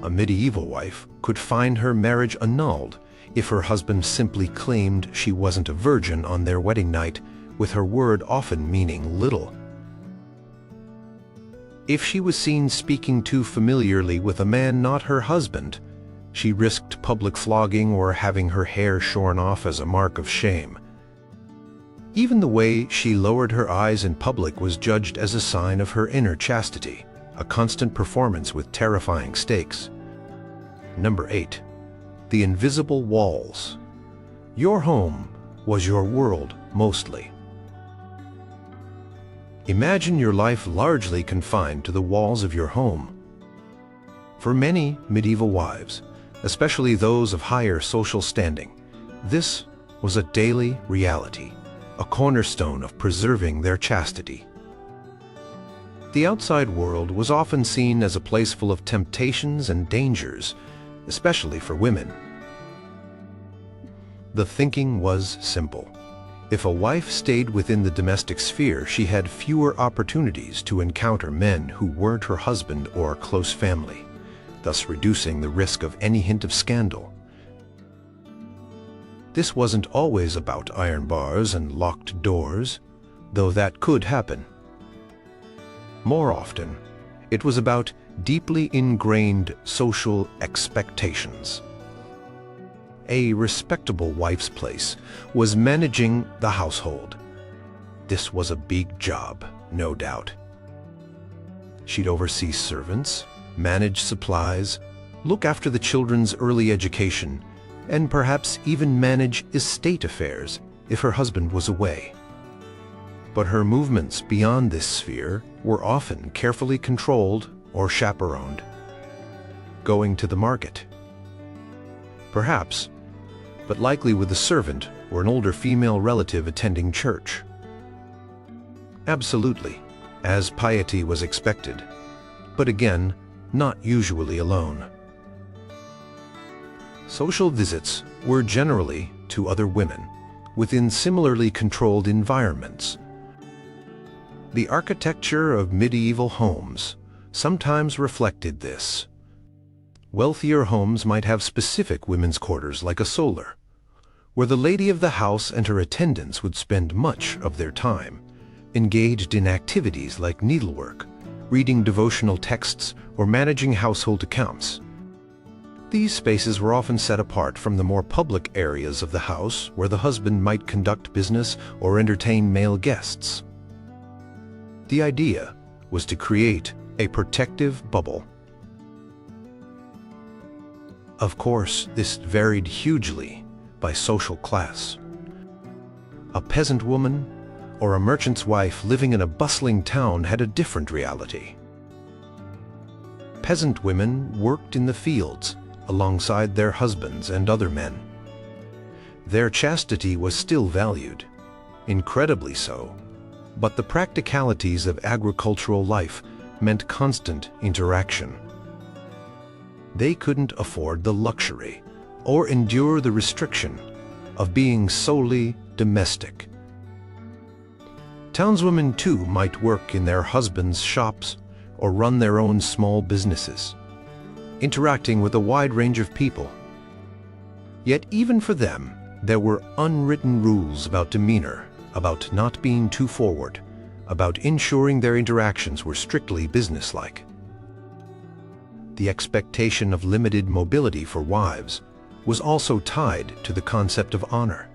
A medieval wife could find her marriage annulled if her husband simply claimed she wasn't a virgin on their wedding night, with her word often meaning little. If she was seen speaking too familiarly with a man not her husband, she risked public flogging or having her hair shorn off as a mark of shame. Even the way she lowered her eyes in public was judged as a sign of her inner chastity, a constant performance with terrifying stakes. Number 8. The invisible walls. Your home was your world, mostly. Imagine your life largely confined to the walls of your home. For many medieval wives, especially those of higher social standing, this was a daily reality, a cornerstone of preserving their chastity. The outside world was often seen as a place full of temptations and dangers, especially for women. The thinking was simple. If a wife stayed within the domestic sphere, she had fewer opportunities to encounter men who weren't her husband or close family, thus reducing the risk of any hint of scandal. This wasn't always about iron bars and locked doors, though that could happen. More often, it was about deeply ingrained social expectations. A respectable wife's place was managing the household. This was a big job, no doubt. She'd oversee servants, manage supplies, look after the children's early education, and perhaps even manage estate affairs if her husband was away. But her movements beyond this sphere were often carefully controlled or chaperoned. Going to the market, perhaps, but likely with a servant or an older female relative attending church. Absolutely, as piety was expected, but again, not usually alone. Social visits were generally to other women within similarly controlled environments. The architecture of medieval homes sometimes reflected this. Wealthier homes might have specific women's quarters like a solar, where the lady of the house and her attendants would spend much of their time engaged in activities like needlework, reading devotional texts, or managing household accounts. These spaces were often set apart from the more public areas of the house where the husband might conduct business or entertain male guests. The idea was to create a protective bubble. Of course, this varied hugely by social class. A peasant woman or a merchant's wife living in a bustling town had a different reality. Peasant women worked in the fields alongside their husbands and other men. Their chastity was still valued, incredibly so, but the practicalities of agricultural life meant constant interaction. They couldn't afford the luxury or endure the restriction of being solely domestic. Townswomen too might work in their husbands' shops or run their own small businesses, interacting with a wide range of people. Yet even for them, there were unwritten rules about demeanor, about not being too forward, about ensuring their interactions were strictly businesslike. The expectation of limited mobility for wives was also tied to the concept of honor.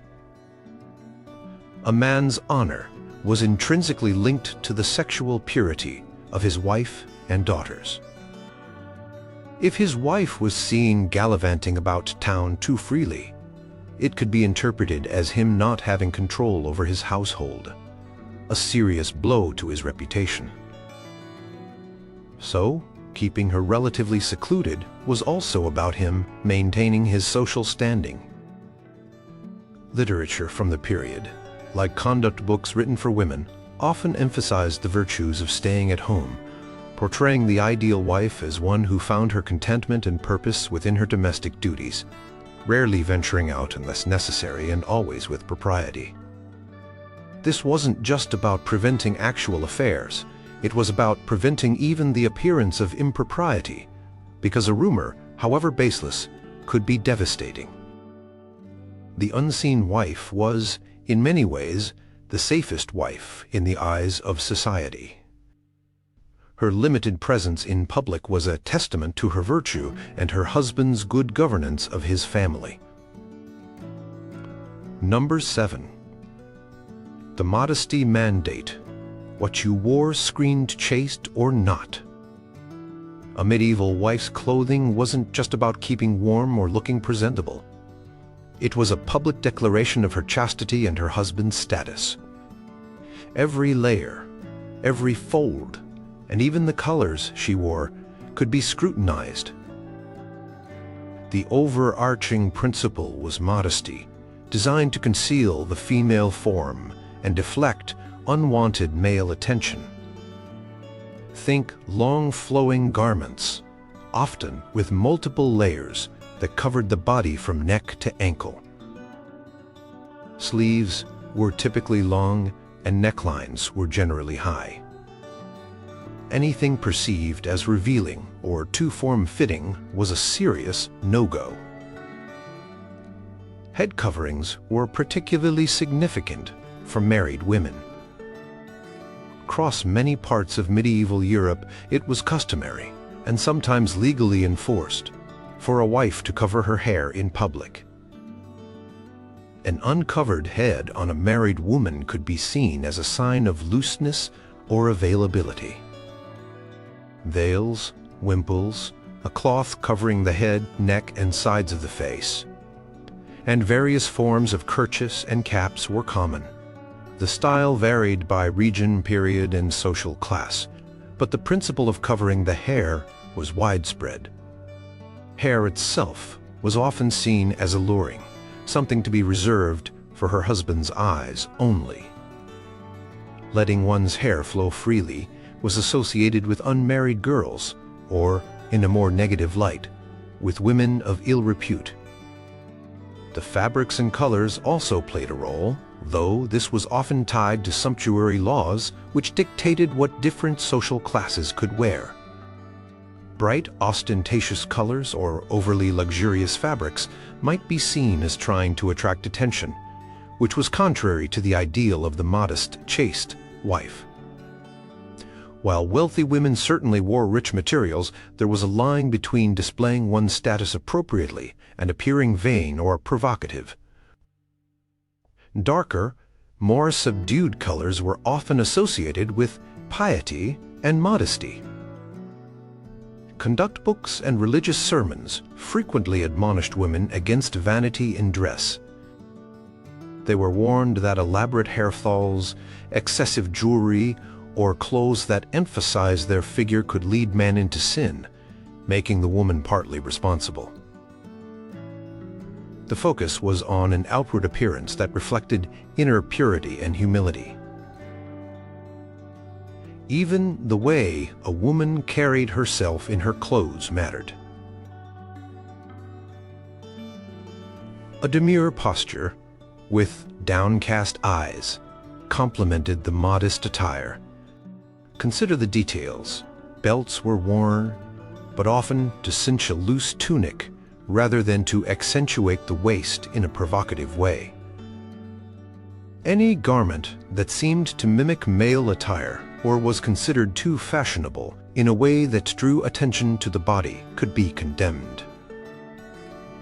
A man's honor was intrinsically linked to the sexual purity of his wife and daughters. If his wife was seen gallivanting about town too freely, it could be interpreted as him not having control over his household, a serious blow to his reputation. So, keeping her relatively secluded was also about him maintaining his social standing. Literature from the period, like conduct books written for women, often emphasized the virtues of staying at home, portraying the ideal wife as one who found her contentment and purpose within her domestic duties, rarely venturing out unless necessary and always with propriety. This wasn't just about preventing actual affairs, it was about preventing even the appearance of impropriety, because a rumor, however baseless, could be devastating. The unseen wife was, in many ways, the safest wife in the eyes of society. Her limited presence in public was a testament to her virtue and her husband's good governance of his family. Number 7. The modesty mandate. What you wore screened chaste or not. A medieval wife's clothing wasn't just about keeping warm or looking presentable. It was a public declaration of her chastity and her husband's status. Every layer, every fold, and even the colors she wore could be scrutinized. The overarching principle was modesty, designed to conceal the female form and deflect unwanted male attention. Think long flowing garments, often with multiple layers that covered the body from neck to ankle. Sleeves were typically long and necklines were generally high. Anything perceived as revealing or too form-fitting was a serious no-go. Head coverings were particularly significant for married women. Across many parts of medieval Europe, it was customary, and sometimes legally enforced, for a wife to cover her hair in public. An uncovered head on a married woman could be seen as a sign of looseness or availability. Veils, wimples, a cloth covering the head, neck, and sides of the face, and various forms of kerchiefs and caps were common. The style varied by region, period, and social class, but the principle of covering the hair was widespread. Hair itself was often seen as alluring, something to be reserved for her husband's eyes only. Letting one's hair flow freely was associated with unmarried girls, or, in a more negative light, with women of ill repute. The fabrics and colors also played a role, though this was often tied to sumptuary laws which dictated what different social classes could wear. Bright, ostentatious colors or overly luxurious fabrics might be seen as trying to attract attention, which was contrary to the ideal of the modest, chaste wife. While wealthy women certainly wore rich materials, there was a line between displaying one's status appropriately and appearing vain or provocative. Darker, more subdued colors were often associated with piety and modesty. Conduct books and religious sermons frequently admonished women against vanity in dress. They were warned that elaborate hair falls, excessive jewelry, or clothes that emphasized their figure could lead men into sin, making the woman partly responsible. The focus was on an outward appearance that reflected inner purity and humility. Even the way a woman carried herself in her clothes mattered. A demure posture, with downcast eyes, complemented the modest attire. Consider the details. Belts were worn, but often to cinch a loose tunic rather than to accentuate the waist in a provocative way. Any garment that seemed to mimic male attire or was considered too fashionable in a way that drew attention to the body could be condemned.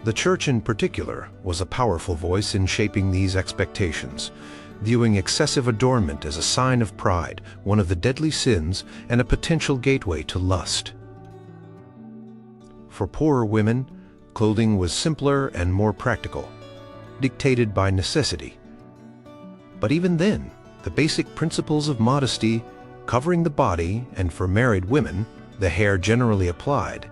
The church in particular was a powerful voice in shaping these expectations, viewing excessive adornment as a sign of pride, one of the deadly sins, and a potential gateway to lust. For poorer women, clothing was simpler and more practical, dictated by necessity. But even then, the basic principles of modesty, covering the body, and for married women, the hair generally applied.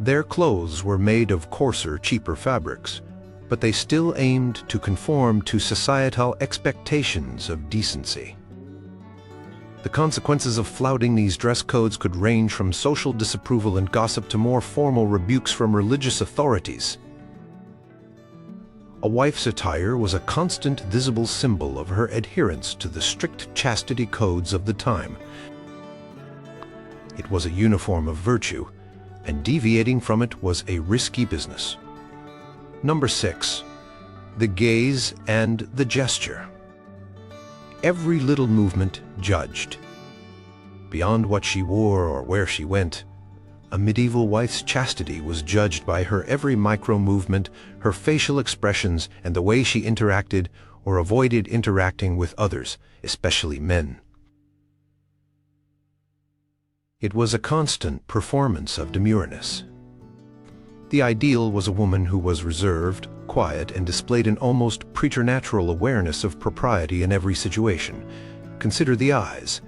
Their clothes were made of coarser, cheaper fabrics, but they still aimed to conform to societal expectations of decency. The consequences of flouting these dress codes could range from social disapproval and gossip to more formal rebukes from religious authorities. A wife's attire was a constant visible symbol of her adherence to the strict chastity codes of the time. It was a uniform of virtue, and deviating from it was a risky business. Number 6. The gaze and the gesture. Every little movement judged. Beyond what she wore or where she went, a medieval wife's chastity was judged by her every micro-movement, her facial expressions, and the way she interacted or avoided interacting with others, especially men. It was a constant performance of demureness. The ideal was a woman who was reserved, quiet, and displayed an almost preternatural awareness of propriety in every situation. Consider the eyes.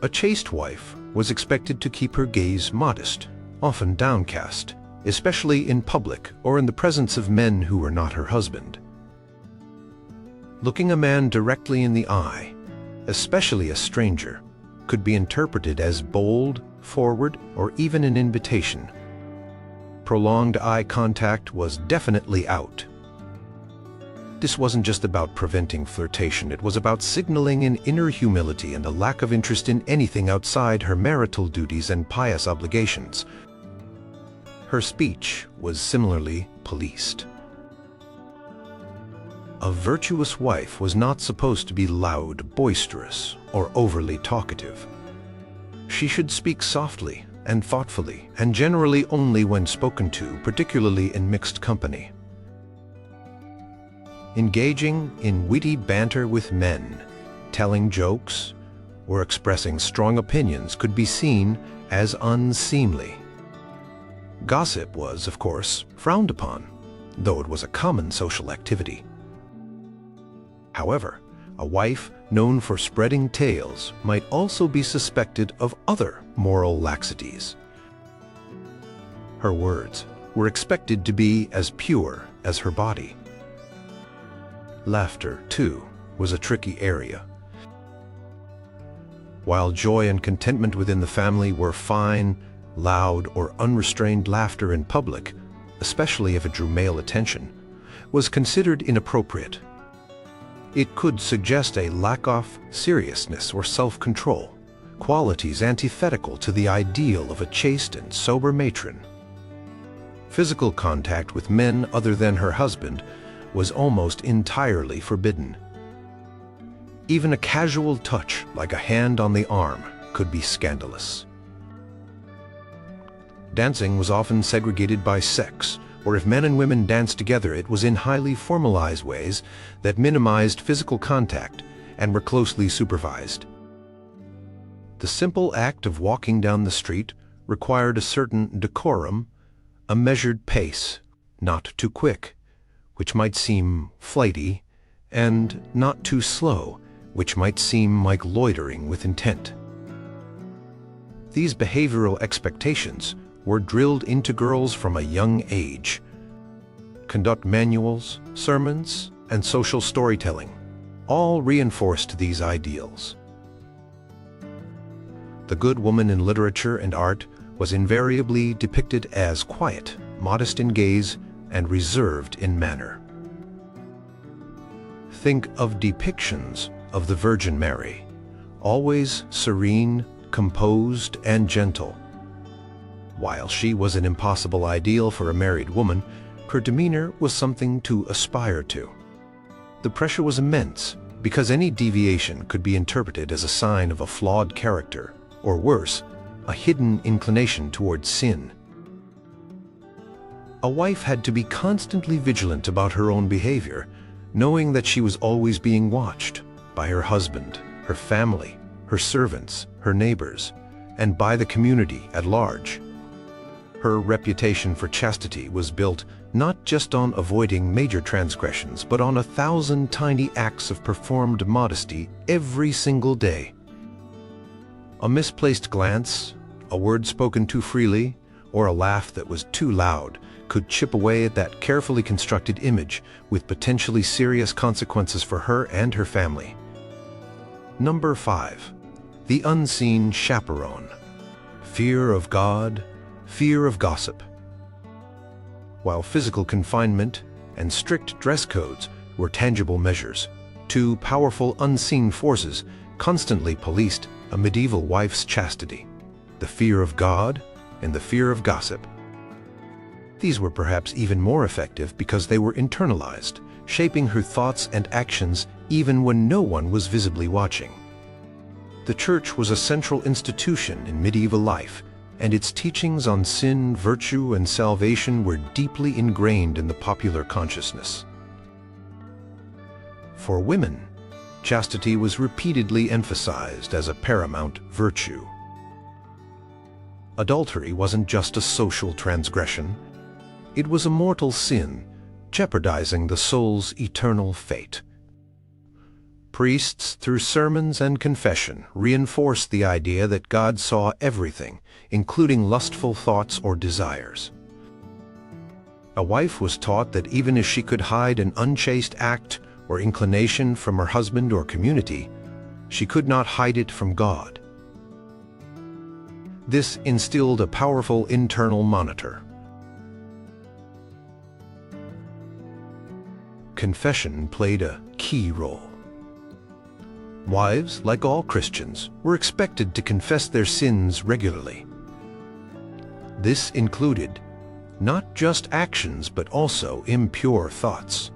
A chaste wife was expected to keep her gaze modest, often downcast, especially in public or in the presence of men who were not her husband. Looking a man directly in the eye, especially a stranger, could be interpreted as bold, forward, or even an invitation. Prolonged eye contact was definitely out. This wasn't just about preventing flirtation, it was about signaling an inner humility and a lack of interest in anything outside her marital duties and pious obligations. Her speech was similarly policed. A virtuous wife was not supposed to be loud, boisterous, or overly talkative. She should speak softly and thoughtfully, and generally only when spoken to, particularly in mixed company. Engaging in witty banter with men, telling jokes, or expressing strong opinions could be seen as unseemly. Gossip was, of course, frowned upon, though it was a common social activity. However, a wife known for spreading tales might also be suspected of other moral laxities. Her words were expected to be as pure as her body. Laughter, too, was a tricky area. While joy and contentment within the family were fine, loud, or unrestrained laughter in public, especially if it drew male attention, was considered inappropriate. It could suggest a lack of seriousness or self-control, qualities antithetical to the ideal of a chaste and sober matron. Physical contact with men other than her husband was almost entirely forbidden. Even a casual touch, like a hand on the arm, could be scandalous. Dancing was often segregated by sex, or if men and women danced together, it was in highly formalized ways that minimized physical contact and were closely supervised. The simple act of walking down the street required a certain decorum, a measured pace, not too quick, which might seem flighty, and not too slow, which might seem like loitering with intent. These behavioral expectations were drilled into girls from a young age. Conduct manuals, sermons, and social storytelling all reinforced these ideals. The good woman in literature and art was invariably depicted as quiet, modest in gaze, and reserved in manner. Think of depictions of the Virgin Mary, always serene, composed, and gentle. While she was an impossible ideal for a married woman, her demeanor was something to aspire to. The pressure was immense because any deviation could be interpreted as a sign of a flawed character, or worse, a hidden inclination towards sin. A wife had to be constantly vigilant about her own behavior, knowing that she was always being watched by her husband, her family, her servants, her neighbors, and by the community at large. Her reputation for chastity was built not just on avoiding major transgressions, but on 1,000 tiny acts of performed modesty every single day. A misplaced glance, a word spoken too freely, or a laugh that was too loud could chip away at that carefully constructed image with potentially serious consequences for her and her family. Number 5. The unseen chaperone. Fear of God, fear of gossip. While physical confinement and strict dress codes were tangible measures, two powerful unseen forces constantly policed a medieval wife's chastity. the fear of God, and the fear of gossip. These were perhaps even more effective because they were internalized, shaping her thoughts and actions even when no one was visibly watching. The church was a central institution in medieval life, and its teachings on sin, virtue, and salvation were deeply ingrained in the popular consciousness. For women, chastity was repeatedly emphasized as a paramount virtue. Adultery wasn't just a social transgression, it was a mortal sin, jeopardizing the soul's eternal fate. Priests, through sermons and confession, reinforced the idea that God saw everything, including lustful thoughts or desires. A wife was taught that even if she could hide an unchaste act or inclination from her husband or community, she could not hide it from God. This instilled a powerful internal monitor. Confession played a key role. Wives, like all Christians, were expected to confess their sins regularly. This included not just actions but also impure thoughts.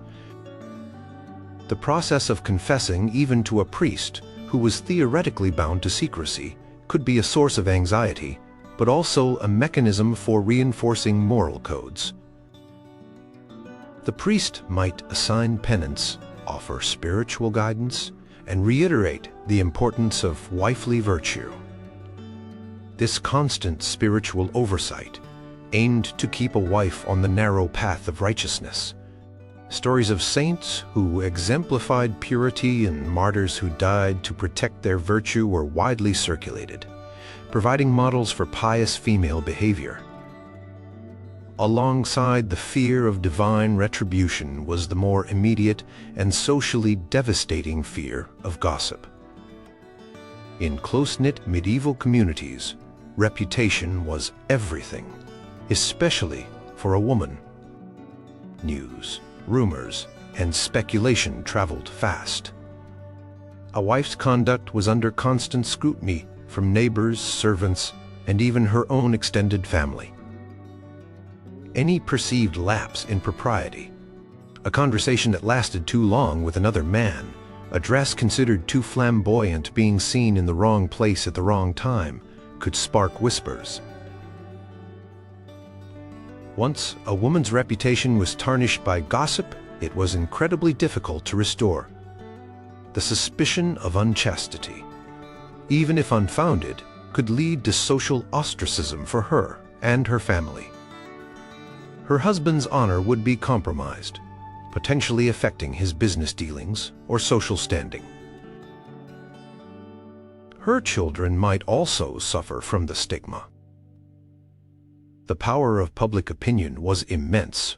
The process of confessing even to a priest, who was theoretically bound to secrecy, could be a source of anxiety, but also a mechanism for reinforcing moral codes. The priest might assign penance, offer spiritual guidance, and reiterate the importance of wifely virtue. This constant spiritual oversight aimed to keep a wife on the narrow path of righteousness. Stories of saints who exemplified purity and martyrs who died to protect their virtue were widely circulated, providing models for pious female behavior. Alongside the fear of divine retribution was the more immediate and socially devastating fear of gossip. In close-knit medieval communities, reputation was everything, especially for a woman. News, rumors, and speculation traveled fast. A wife's conduct was under constant scrutiny from neighbors, servants, and even her own extended family. Any perceived lapse in propriety, a conversation that lasted too long with another man, a dress considered too flamboyant being seen in the wrong place at the wrong time, could spark whispers. Once a woman's reputation was tarnished by gossip, it was incredibly difficult to restore. The suspicion of unchastity, even if unfounded, could lead to social ostracism for her and her family. Her husband's honor would be compromised, potentially affecting his business dealings or social standing. Her children might also suffer from the stigma. The power of public opinion was immense.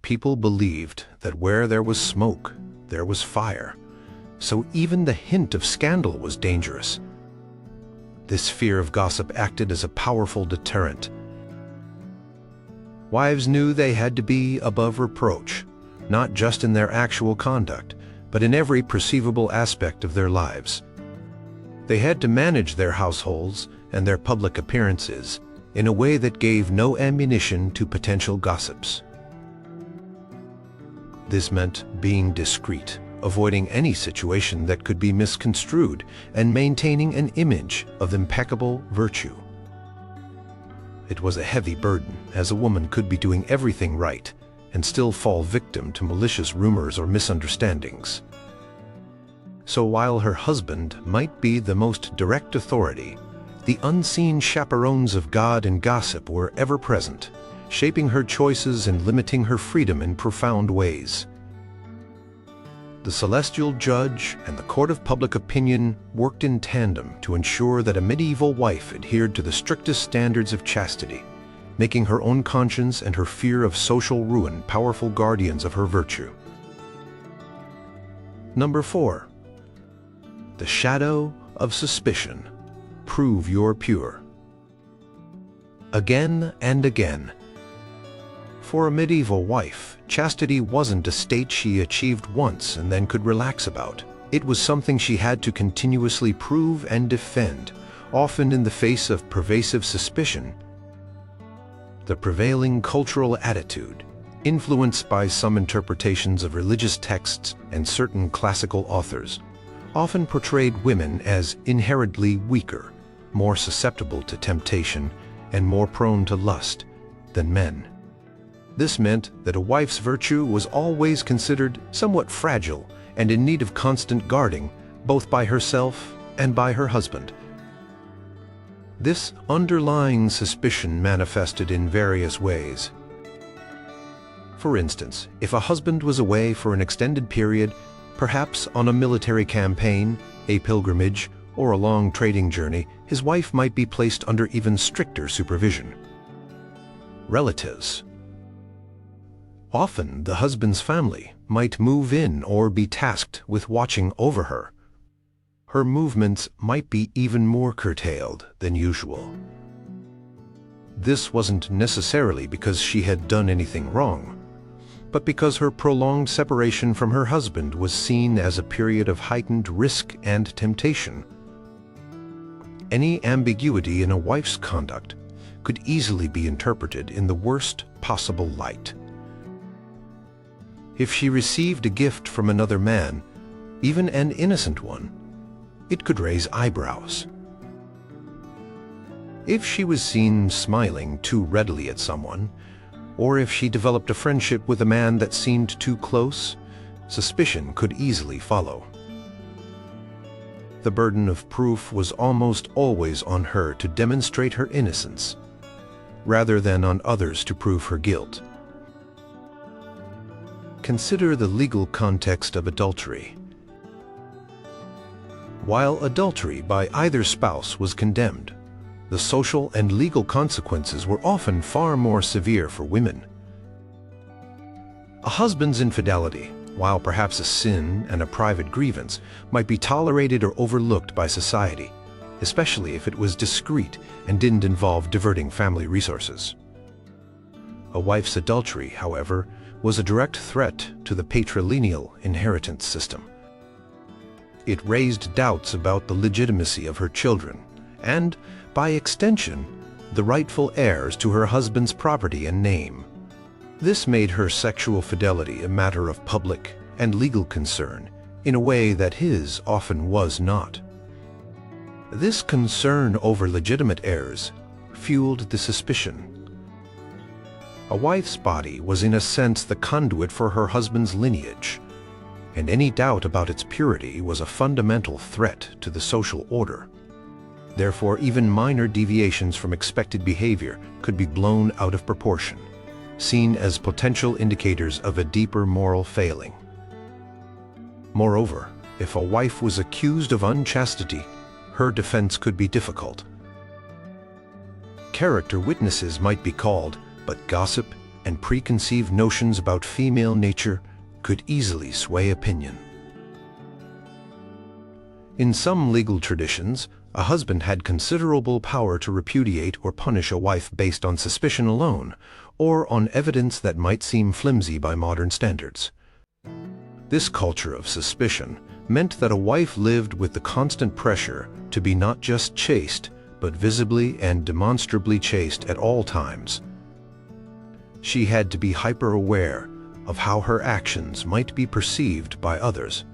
People believed that where there was smoke, there was fire, so even the hint of scandal was dangerous. This fear of gossip acted as a powerful deterrent. Wives knew they had to be above reproach, not just in their actual conduct, but in every perceivable aspect of their lives. They had to manage their households and their public appearances in a way that gave no ammunition to potential gossips. This meant being discreet, avoiding any situation that could be misconstrued, and maintaining an image of impeccable virtue. It was a heavy burden, as a woman could be doing everything right and still fall victim to malicious rumors or misunderstandings. So while her husband might be the most direct authority, the unseen chaperones of God and gossip were ever present, shaping her choices and limiting her freedom in profound ways. The celestial judge and the court of public opinion worked in tandem to ensure that a medieval wife adhered to the strictest standards of chastity, making her own conscience and her fear of social ruin powerful guardians of her virtue. Number 4. The shadow of suspicion. Prove you're pure. Again and again. For a medieval wife, chastity wasn't a state she achieved once and then could relax about. It was something she had to continuously prove and defend, often in the face of pervasive suspicion. The prevailing cultural attitude, influenced by some interpretations of religious texts and certain classical authors, often portrayed women as inherently weaker, more susceptible to temptation, and more prone to lust than men. This meant that a wife's virtue was always considered somewhat fragile and in need of constant guarding, both by herself and by her husband. This underlying suspicion manifested in various ways. For instance, if a husband was away for an extended period, perhaps on a military campaign, a pilgrimage, or a long trading journey, his wife might be placed under even stricter supervision. Relatives. Often the husband's family might move in or be tasked with watching over her. Her movements might be even more curtailed than usual. This wasn't necessarily because she had done anything wrong, but because her prolonged separation from her husband was seen as a period of heightened risk and temptation. Any ambiguity in a wife's conduct could easily be interpreted in the worst possible light. If she received a gift from another man, even an innocent one, it could raise eyebrows. If she was seen smiling too readily at someone, or if she developed a friendship with a man that seemed too close, suspicion could easily follow. The burden of proof was almost always on her to demonstrate her innocence, rather than on others to prove her guilt. Consider the legal context of adultery. While adultery by either spouse was condemned, the social and legal consequences were often far more severe for women. A husband's infidelity, while perhaps a sin and a private grievance, might be tolerated or overlooked by society, especially if it was discreet and didn't involve diverting family resources. A wife's adultery, however, was a direct threat to the patrilineal inheritance system. It raised doubts about the legitimacy of her children and, by extension, the rightful heirs to her husband's property and name. This made her sexual fidelity a matter of public and legal concern in a way that his often was not. This concern over legitimate heirs fueled the suspicion. A wife's body was in a sense the conduit for her husband's lineage, and any doubt about its purity was a fundamental threat to the social order. Therefore, even minor deviations from expected behavior could be blown out of proportion, seen as potential indicators of a deeper moral failing. Moreover, if a wife was accused of unchastity, her defense could be difficult. Character witnesses might be called, but gossip and preconceived notions about female nature could easily sway opinion. In some legal traditions, a husband had considerable power to repudiate or punish a wife based on suspicion alone, or on evidence that might seem flimsy by modern standards. This culture of suspicion meant that a wife lived with the constant pressure to be not just chaste, but visibly and demonstrably chaste at all times. She had to be hyper-aware of how her actions might be perceived by others.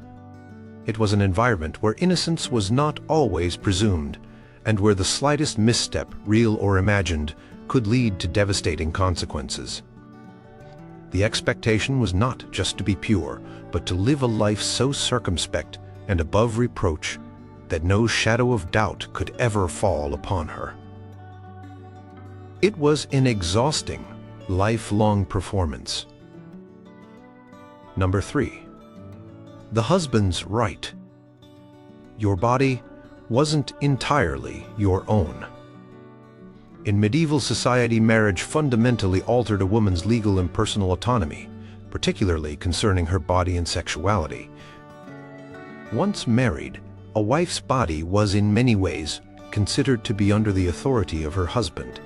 It was an environment where innocence was not always presumed, and where the slightest misstep, real or imagined, could lead to devastating consequences. The expectation was not just to be pure, but to live a life so circumspect and above reproach that no shadow of doubt could ever fall upon her. It was an exhausting, lifelong performance. Number 3. The husband's right. Your body wasn't entirely your own. In medieval society, marriage fundamentally altered a woman's legal and personal autonomy, particularly concerning her body and sexuality. Once married, a wife's body was in many ways considered to be under the authority of her husband.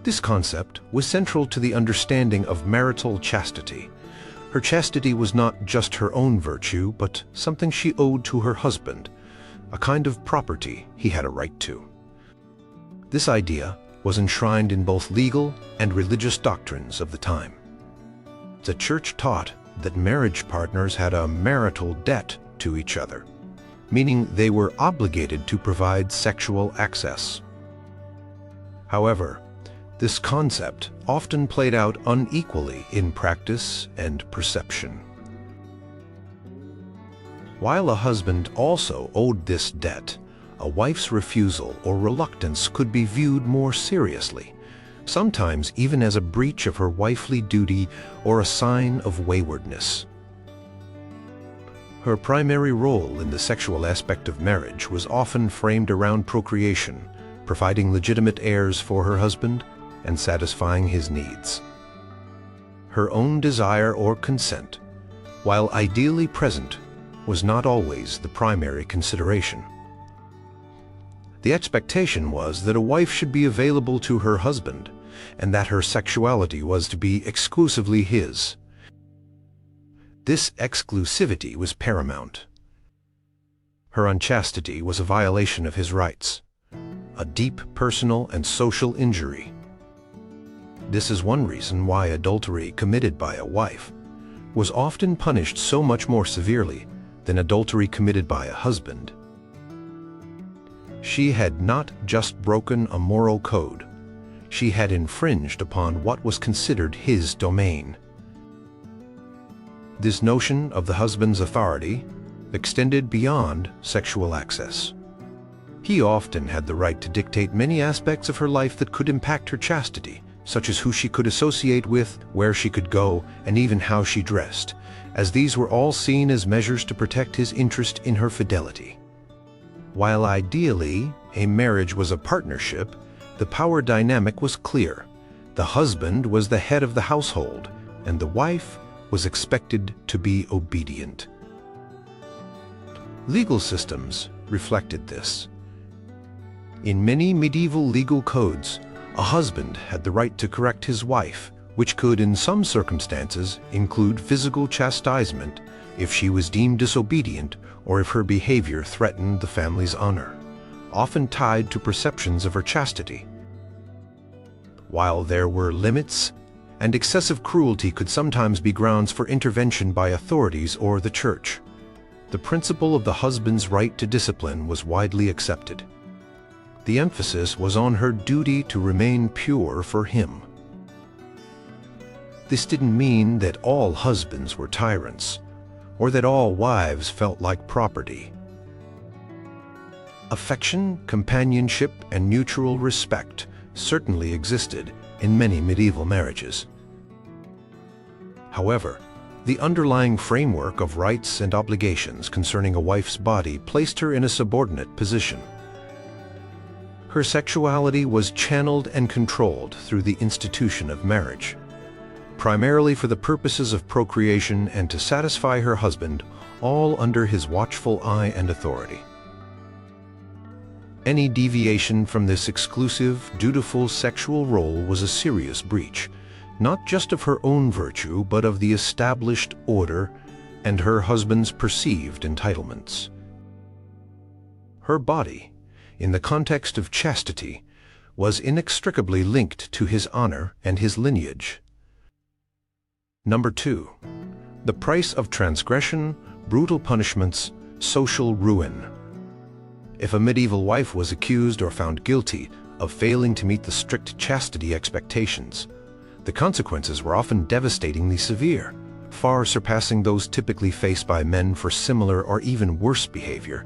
This concept was central to the understanding of marital chastity. Her chastity was not just her own virtue, but something she owed to her husband, a kind of property he had a right to. This idea was enshrined in both legal and religious doctrines of the time. The church taught that marriage partners had a marital debt to each other, meaning they were obligated to provide sexual access. However, this concept often played out unequally in practice and perception. While a husband also owed this debt, a wife's refusal or reluctance could be viewed more seriously, sometimes even as a breach of her wifely duty or a sign of waywardness. Her primary role in the sexual aspect of marriage was often framed around procreation, providing legitimate heirs for her husband and satisfying his needs. Her own desire or consent, while ideally present, was not always the primary consideration. The expectation was that a wife should be available to her husband, and that her sexuality was to be exclusively his. This exclusivity was paramount. Her unchastity was a violation of his rights, a deep personal and social injury. This is one reason why adultery committed by a wife was often punished so much more severely than adultery committed by a husband. She had not just broken a moral code, she had infringed upon what was considered his domain. This notion of the husband's authority extended beyond sexual access. He often had the right to dictate many aspects of her life that could impact her chastity, such as who she could associate with, where she could go, and even how she dressed, as these were all seen as measures to protect his interest in her fidelity. While ideally a marriage was a partnership, the power dynamic was clear. The husband was the head of the household, and the wife was expected to be obedient. Legal systems reflected this. In many medieval legal codes, a husband had the right to correct his wife, which could in some circumstances include physical chastisement if she was deemed disobedient or if her behavior threatened the family's honor, often tied to perceptions of her chastity. While there were limits, and excessive cruelty could sometimes be grounds for intervention by authorities or the church, the principle of the husband's right to discipline was widely accepted. The emphasis was on her duty to remain pure for him. This didn't mean that all husbands were tyrants, or that all wives felt like property. Affection, companionship, and mutual respect certainly existed in many medieval marriages. However, the underlying framework of rights and obligations concerning a wife's body placed her in a subordinate position. Her sexuality was channeled and controlled through the institution of marriage, primarily for the purposes of procreation and to satisfy her husband, all under his watchful eye and authority. Any deviation from this exclusive, dutiful sexual role was a serious breach, not just of her own virtue, but of the established order and her husband's perceived entitlements. Her body, in the context of chastity, was inextricably linked to his honor and his lineage. Number 2. The price of transgression, brutal punishments, social ruin. If a medieval wife was accused or found guilty of failing to meet the strict chastity expectations, the consequences were often devastatingly severe, far surpassing those typically faced by men for similar or even worse behavior.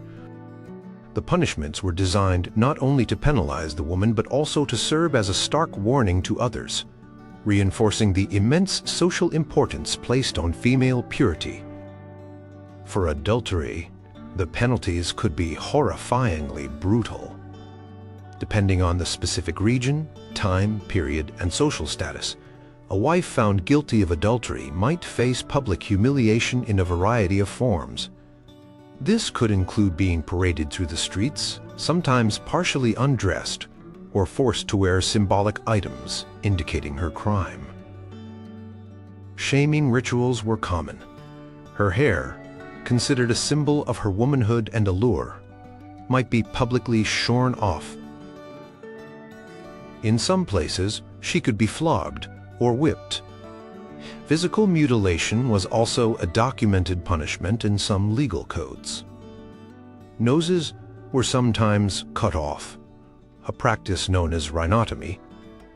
The punishments were designed not only to penalize the woman but also to serve as a stark warning to others, reinforcing the immense social importance placed on female purity. For adultery, the penalties could be horrifyingly brutal. Depending on the specific region, time, period, and social status, a wife found guilty of adultery might face public humiliation in a variety of forms. This could include being paraded through the streets, sometimes partially undressed, or forced to wear symbolic items indicating her crime. Shaming rituals were common. Her hair, considered a symbol of her womanhood and allure, might be publicly shorn off. In some places, she could be flogged or whipped. Physical mutilation was also a documented punishment in some legal codes. Noses were sometimes cut off, a practice known as rhinotomy,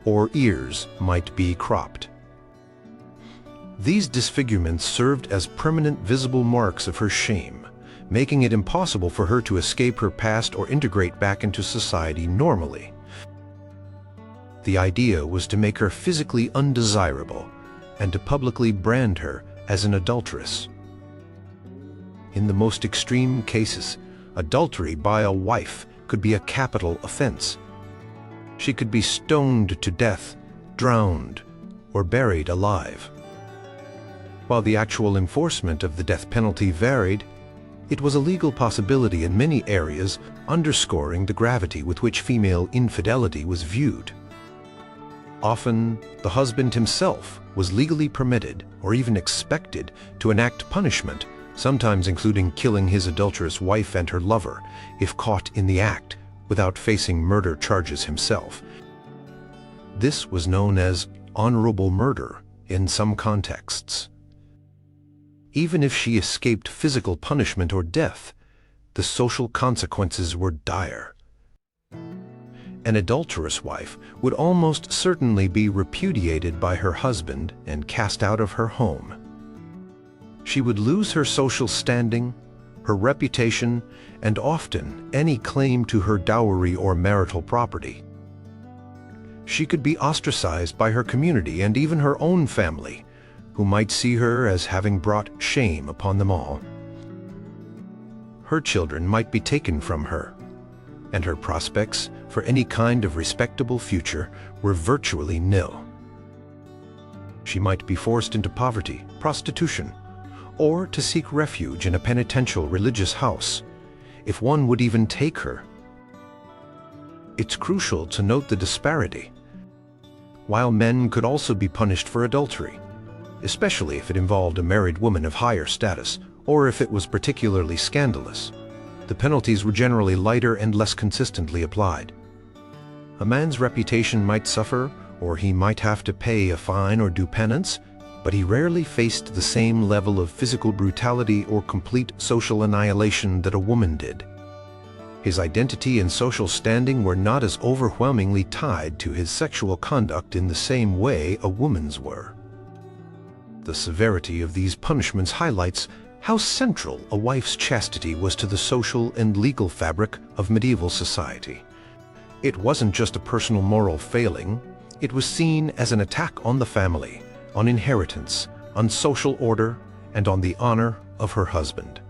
or ears might be cropped. These disfigurements served as permanent visible marks of her shame, making it impossible for her to escape her past or integrate back into society normally. The idea was to make her physically undesirable and to publicly brand her as an adulteress. In the most extreme cases, adultery by a wife could be a capital offense. She could be stoned to death, drowned, or buried alive. While the actual enforcement of the death penalty varied, it was a legal possibility in many areas, underscoring the gravity with which female infidelity was viewed. Often, the husband himself was legally permitted or even expected to enact punishment, sometimes including killing his adulterous wife and her lover, if caught in the act, without facing murder charges himself. This was known as honorable murder in some contexts. Even if she escaped physical punishment or death, the social consequences were dire. An adulterous wife would almost certainly be repudiated by her husband and cast out of her home. She would lose her social standing, her reputation, and often any claim to her dowry or marital property. She could be ostracized by her community and even her own family, who might see her as having brought shame upon them all. Her children might be taken from her, and her prospects for any kind of respectable future were virtually nil. She might be forced into poverty, prostitution, or to seek refuge in a penitential religious house, if one would even take her. It's crucial to note the disparity. While men could also be punished for adultery, especially if it involved a married woman of higher status, or if it was particularly scandalous, the penalties were generally lighter and less consistently applied. A man's reputation might suffer, or he might have to pay a fine or do penance, but he rarely faced the same level of physical brutality or complete social annihilation that a woman did. His identity and social standing were not as overwhelmingly tied to his sexual conduct in the same way a woman's were. The severity of these punishments highlights how central a wife's chastity was to the social and legal fabric of medieval society. It wasn't just a personal moral failing, it was seen as an attack on the family, on inheritance, on social order, and on the honor of her husband.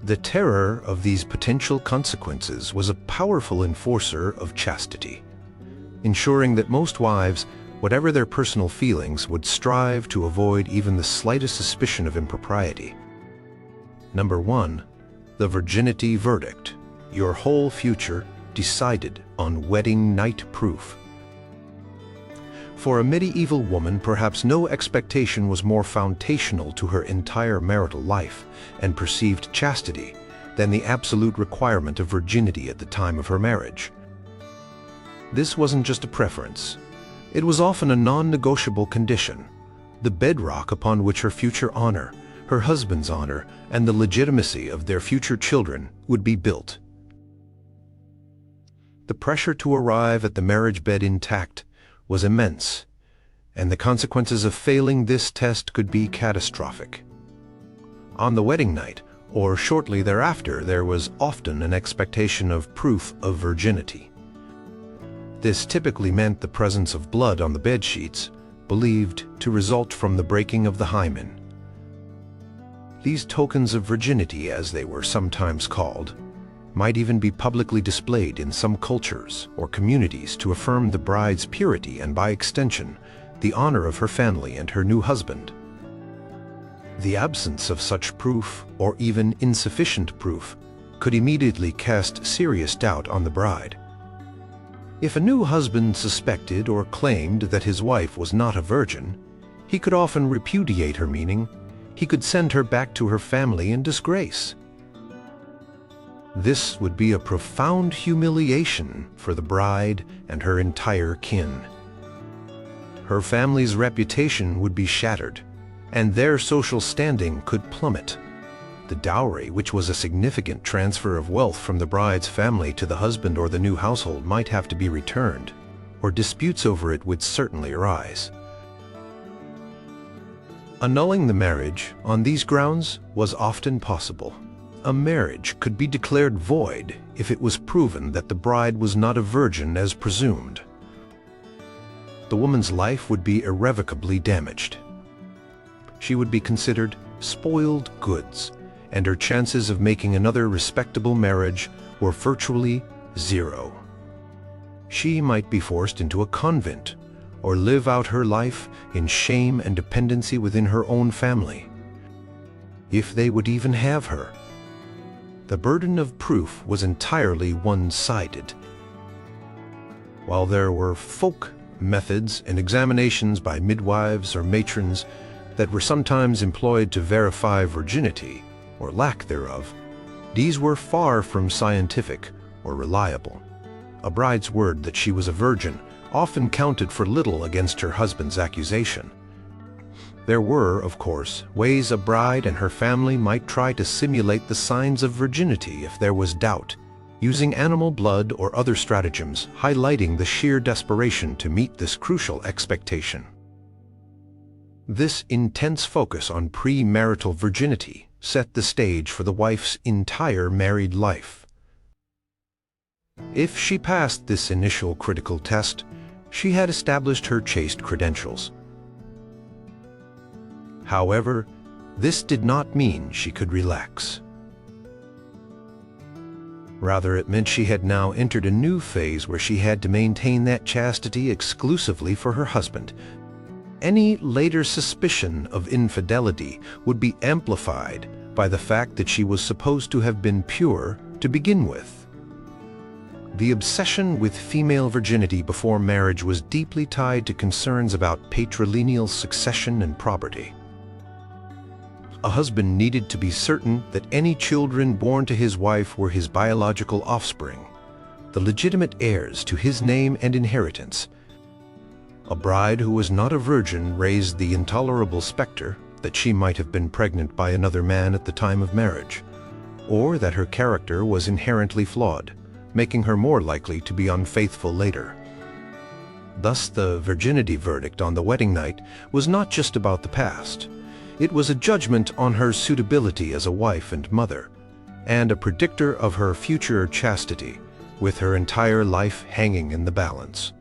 The terror of these potential consequences was a powerful enforcer of chastity, ensuring that most wives, whatever their personal feelings, would strive to avoid even the slightest suspicion of impropriety. Number 1. The virginity verdict. Your whole future decided on wedding night proof. For a medieval woman, perhaps no expectation was more foundational to her entire marital life and perceived chastity than the absolute requirement of virginity at the time of her marriage. This wasn't just a preference. It was often a non-negotiable condition, the bedrock upon which her future honor, her husband's honor, and the legitimacy of their future children would be built. The pressure to arrive at the marriage bed intact was immense, and the consequences of failing this test could be catastrophic. On the wedding night, or shortly thereafter, there was often an expectation of proof of virginity. This typically meant the presence of blood on the bed sheets, believed to result from the breaking of the hymen. These tokens of virginity, as they were sometimes called, might even be publicly displayed in some cultures or communities to affirm the bride's purity and, by extension, the honor of her family and her new husband. The absence of such proof, or even insufficient proof, could immediately cast serious doubt on the bride. If a new husband suspected or claimed that his wife was not a virgin, he could often repudiate her, meaning he could send her back to her family in disgrace. This would be a profound humiliation for the bride and her entire kin. Her family's reputation would be shattered, and their social standing could plummet. The dowry, which was a significant transfer of wealth from the bride's family to the husband or the new household, might have to be returned, or disputes over it would certainly arise. Annulling the marriage on these grounds was often possible. A marriage could be declared void if it was proven that the bride was not a virgin as presumed. The woman's life would be irrevocably damaged. She would be considered spoiled goods, and her chances of making another respectable marriage were virtually zero. She might be forced into a convent, or live out her life in shame and dependency within her own family, if they would even have her. The burden of proof was entirely one-sided. While there were folk methods and examinations by midwives or matrons that were sometimes employed to verify virginity, or lack thereof, these were far from scientific or reliable. A bride's word that she was a virgin often counted for little against her husband's accusation. There were, of course, ways a bride and her family might try to simulate the signs of virginity if there was doubt, using animal blood or other stratagems, highlighting the sheer desperation to meet this crucial expectation. This intense focus on premarital virginity set the stage for the wife's entire married life. If she passed this initial critical test, she had established her chaste credentials. However, this did not mean she could relax. Rather, it meant she had now entered a new phase where she had to maintain that chastity exclusively for her husband. Any later suspicion of infidelity would be amplified by the fact that she was supposed to have been pure to begin with. The obsession with female virginity before marriage was deeply tied to concerns about patrilineal succession and property. A husband needed to be certain that any children born to his wife were his biological offspring, the legitimate heirs to his name and inheritance. A bride who was not a virgin raised the intolerable specter that she might have been pregnant by another man at the time of marriage, or that her character was inherently flawed, making her more likely to be unfaithful later. Thus, the virginity verdict on the wedding night was not just about the past. It was a judgment on her suitability as a wife and mother, and a predictor of her future chastity, with her entire life hanging in the balance.